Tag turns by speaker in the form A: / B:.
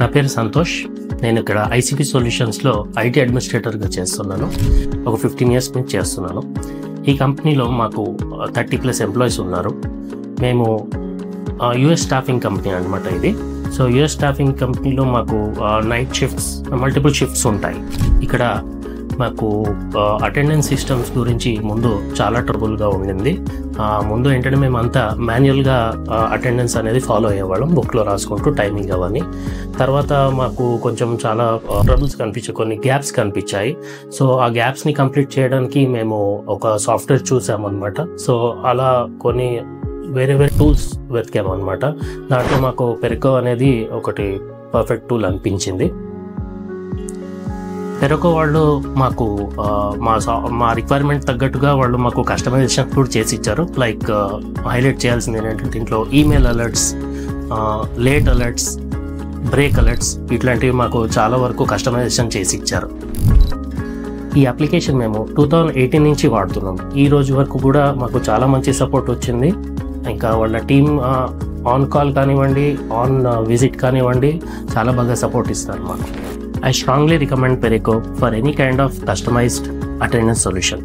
A: నా పేరు సంతోష్. నేను ఇక్కడ ఐసీపీ సొల్యూషన్స్లో ఐటీ అడ్మినిస్ట్రేటర్గా చేస్తున్నాను. ఒక 15 years నుంచి చేస్తున్నాను. ఈ కంపెనీలో మాకు 30+ ఎంప్లాయీస్ ఉన్నారు. మేము యుఎస్ స్టాఫింగ్ కంపెనీ అనమాట ఇది. సో యుఎస్ స్టాఫింగ్ కంపెనీలో మాకు నైట్ షిఫ్ట్స్, మల్టిపుల్ షిఫ్ట్స్ ఉంటాయి. ఇక్కడ మాకు అటెండెన్స్ సిస్టమ్స్ గురించి ముందు చాలా ట్రబుల్గా ఉండింది. ముందు ఏంటంటే మేము అంతా మాన్యువల్గా అటెండెన్స్ అనేది ఫాలో అయ్యేవాళ్ళం, బుక్లో రాసుకుంటూ టైమింగ్ అవన్నీ. తర్వాత మాకు కొంచెం చాలా ట్రబుల్స్ కొన్ని గ్యాప్స్ కనిపించాయి. సో ఆ గ్యాప్స్ని కంప్లీట్ చేయడానికి మేము ఒక సాఫ్ట్వేర్ చూసామన్నమాట. సో అలా కొన్ని వేరే టూల్స్ వెతికామన్నమాట. దాంట్లో మాకు పెరికో అనేది ఒకటి పర్ఫెక్ట్ టూల్ అనిపించింది. పెరకో వాళ్ళు మాకు మా రిక్వైర్మెంట్ తగ్గట్టుగా వాళ్ళు మాకు కస్టమైజేషన్ కూడా చేసి ఇచ్చారు. లైక్ హైలైట్ చేయాల్సింది ఏంటంటే దీంట్లో email alerts, late alerts, break alerts ఇట్లాంటివి మాకు చాలా వరకు కస్టమైజేషన్ చేసి ఇచ్చారు. ఈ అప్లికేషన్ మేము 2018 నుంచి వాడుతున్నాం. ఈ రోజు వరకు కూడా మాకు చాలా మంచి సపోర్ట్ వచ్చింది. ఇంకా వాళ్ళ టీమ్ ఆన్ కాల్ కానివ్వండి, ఆన్ విజిట్ కానివ్వండి, చాలా బాగా సపోర్ట్ ఇస్తారు మాకు. I strongly recommend Perico for any kind of customized attendance solution.